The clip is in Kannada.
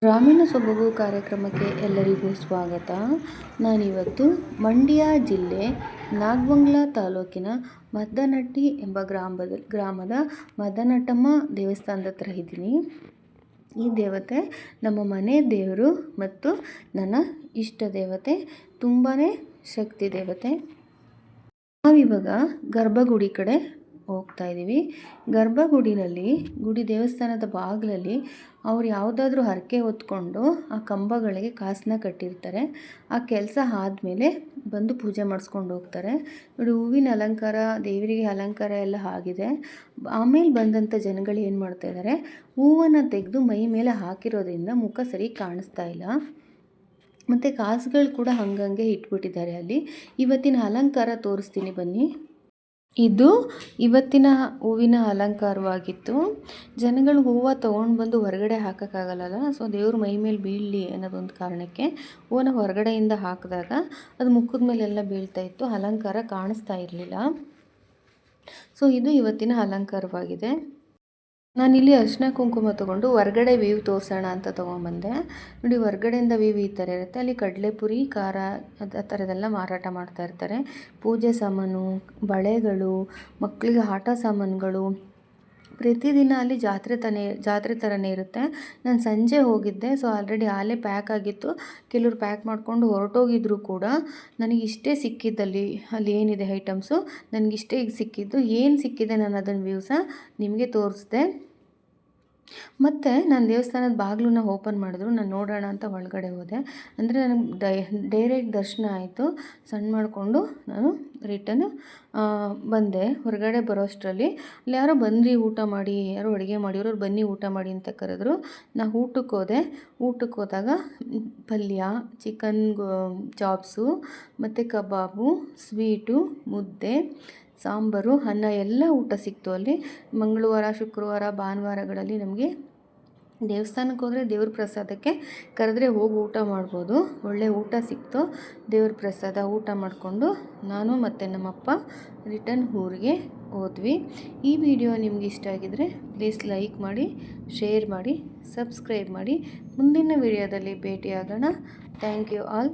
ಗ್ರಾಮೀಣ ಸೊಬಗು ಕಾರ್ಯಕ್ರಮಕ್ಕೆ ಎಲ್ಲರಿಗೂ ಸ್ವಾಗತ. ನಾನಿವತ್ತು ಮಂಡ್ಯ ಜಿಲ್ಲೆ ನಾಗಮಂಗಲ ತಾಲೂಕಿನ ಮದ್ದನಟ್ಟಿ ಎಂಬ ಗ್ರಾಮದ ಮದ್ದನಟ್ಟಮ್ಮ ದೇವಸ್ಥಾನದ ಹತ್ರ ಇದ್ದೀನಿ. ಈ ದೇವತೆ ನಮ್ಮ ಮನೆ ದೇವರು ಮತ್ತು ನನ್ನ ಇಷ್ಟ ದೇವತೆ, ತುಂಬಾ ಶಕ್ತಿ ದೇವತೆ. ನಾವಿವಾಗ ಗರ್ಭಗುಡಿ ಕಡೆ ಹೋಗ್ತಾ ಇದ್ದೀವಿ. ಗರ್ಭಗುಡಿನಲ್ಲಿ ಗುಡಿ ದೇವಸ್ಥಾನದ ಬಾಗಿಲಲ್ಲಿ ಅವ್ರು ಯಾವುದಾದ್ರೂ ಹರಕೆ ಹೊತ್ಕೊಂಡು ಆ ಕಂಬಗಳಿಗೆ ಕಾಸನ್ನ ಕಟ್ಟಿರ್ತಾರೆ. ಆ ಕೆಲಸ ಆದಮೇಲೆ ಬಂದು ಪೂಜೆ ಮಾಡಿಸ್ಕೊಂಡು ಹೋಗ್ತಾರೆ. ನೋಡಿ, ಹೂವಿನ ಅಲಂಕಾರ, ದೇವರಿಗೆ ಅಲಂಕಾರ ಎಲ್ಲ ಆಗಿದೆ. ಆಮೇಲೆ ಬಂದಂಥ ಜನಗಳು ಏನು ಮಾಡ್ತಾ ಇದ್ದಾರೆ, ಹೂವನ್ನು ತೆಗೆದು ಮೈ ಮೇಲೆ ಹಾಕಿರೋದ್ರಿಂದ ಮುಖ ಸರಿ ಕಾಣಿಸ್ತಾ ಇಲ್ಲ. ಮತ್ತು ಕಾಸುಗಳು ಕೂಡ ಹಂಗಂಗೆ ಇಟ್ಬಿಟ್ಟಿದ್ದಾರೆ ಅಲ್ಲಿ. ಇವತ್ತಿನ ಅಲಂಕಾರ ತೋರಿಸ್ತೀನಿ ಬನ್ನಿ. ಇದು ಇವತ್ತಿನ ಹೂವಿನ ಅಲಂಕಾರವಾಗಿತ್ತು. ಜನಗಳು ಹೂವು ತೊಗೊಂಡು ಬಂದು ಹೊರಗಡೆ ಹಾಕೋಕ್ಕಾಗಲ್ಲ, ಸೊ ದೇವ್ರ ಮೈ ಮೇಲೆ ಬೀಳಲಿ ಅನ್ನೋದೊಂದು ಕಾರಣಕ್ಕೆ ಹೂವನ್ನು ಹೊರಗಡೆಯಿಂದ ಹಾಕಿದಾಗ ಅದು ಮುಖದ ಮೇಲೆಲ್ಲ ಬೀಳ್ತಾ ಇತ್ತು, ಅಲಂಕಾರ ಕಾಣಿಸ್ತಾ ಇರಲಿಲ್ಲ. ಸೊ ಇದು ಇವತ್ತಿನ ಅಲಂಕಾರವಾಗಿದೆ. ನಾನಿಲ್ಲಿ ಅರಿಶಿನ ಕುಂಕುಮ ತೊಗೊಂಡು ಹೊರಗಡೆ ವೀವ್ ತೋರಿಸೋಣ ಅಂತ ತೊಗೊಂಬಂದೆ. ನೋಡಿ, ಹೊರಗಡೆಯಿಂದ ವೀವ್ ಈ ಥರ ಇರುತ್ತೆ. ಅಲ್ಲಿ ಕಡಲೆಪುರಿ, ಖಾರ ಆ ಥರದ್ದೆಲ್ಲ ಮಾರಾಟ ಮಾಡ್ತಾ ಇರ್ತಾರೆ. ಪೂಜೆ ಸಾಮಾನು, ಬಳೆಗಳು, ಮಕ್ಕಳಿಗೆ ಆಟ ಸಾಮಾನುಗಳು, ಪ್ರತಿದಿನ ಅಲ್ಲಿ ಜಾತ್ರೆ ಥರನೇ ಇರುತ್ತೆ. ನಾನು ಸಂಜೆ ಹೋಗಿದ್ದೆ, ಸೊ ಆಲ್ರೆಡಿ ಹಾಲೇ ಪ್ಯಾಕ್ ಆಗಿತ್ತು. ಕೆಲವ್ರು ಪ್ಯಾಕ್ ಮಾಡಿಕೊಂಡು ಹೊರಟೋಗಿದ್ರು ಕೂಡ. ನನಗಿಷ್ಟೇ ಸಿಕ್ಕಿದ್ದಲ್ಲಿ ಅಲ್ಲಿ ಏನಿದೆ ಐಟಮ್ಸು, ನನಗಿಷ್ಟೇ ಈಗ ಸಿಕ್ಕಿದ್ದು. ಏನು ಸಿಕ್ಕಿದೆ ನಾನು ಅದನ್ನು ವ್ಯೂಸ ನಿಮಗೆ ತೋರಿಸ್ದೆ. ಮತ್ತು ನಾನು ದೇವಸ್ಥಾನದ ಬಾಗಿಲನ್ನ ಓಪನ್ ಮಾಡಿದ್ರು, ನಾನು ನೋಡೋಣ ಅಂತ ಒಳಗಡೆ ಹೋದೆ. ಅಂದರೆ ನನಗೆ ಡೈರೆಕ್ಟ್ ದರ್ಶನ ಆಯಿತು. ಸಣ್ಣ ಮಾಡಿಕೊಂಡು ನಾನು ರಿಟರ್ನ್ ಬಂದೆ. ಹೊರಗಡೆ ಬರೋ ಅಷ್ಟರಲ್ಲಿ ಅಲ್ಲಿ ಯಾರೋ ಬಂದ್ರಿ ಊಟ ಮಾಡಿ, ಯಾರೋ ಅಡುಗೆ ಮಾಡಿರೋರು ಬನ್ನಿ ಊಟ ಮಾಡಿ ಅಂತ ಕರೆದ್ರು. ನಾನು ಊಟಕ್ಕೆ ಹೋದೆ. ಊಟಕ್ಕೆ ಹೋದಾಗ ಪಲ್ಯ, ಚಿಕನ್ ಚಾಪ್ಸು ಮತ್ತು ಕಬಾಬು, ಸ್ವೀಟು, ಮುದ್ದೆ, ಸಾಂಬಾರು, ಅನ್ನ ಎಲ್ಲ ಊಟ ಸಿಕ್ತು ಅಲ್ಲಿ. ಮಂಗಳವಾರ, ಶುಕ್ರವಾರ, ಭಾನುವಾರಗಳಲ್ಲಿ ನಮಗೆ ದೇವಸ್ಥಾನಕ್ಕೆ ಹೋದರೆ ದೇವ್ರ ಪ್ರಸಾದಕ್ಕೆ ಕರೆದ್ರೆ ಹೋಗಿ ಊಟ ಮಾಡ್ಬೋದು. ಒಳ್ಳೆ ಊಟ ಸಿಕ್ತು. ದೇವ್ರ ಪ್ರಸಾದ ಊಟ ಮಾಡಿಕೊಂಡು ನಾನು ಮತ್ತು ನಮ್ಮಪ್ಪ ರಿಟರ್ನ್ ಊರಿಗೆ ಹೋದ್ವಿ. ಈ ವಿಡಿಯೋ ನಿಮ್ಗೆ ಇಷ್ಟ ಆಗಿದರೆ ಪ್ಲೀಸ್ ಲೈಕ್ ಮಾಡಿ, ಶೇರ್ ಮಾಡಿ, ಸಬ್ಸ್ಕ್ರೈಬ್ ಮಾಡಿ. ಮುಂದಿನ ವಿಡಿಯೋದಲ್ಲಿ ಭೇಟಿಯಾಗೋಣ. Thank you all.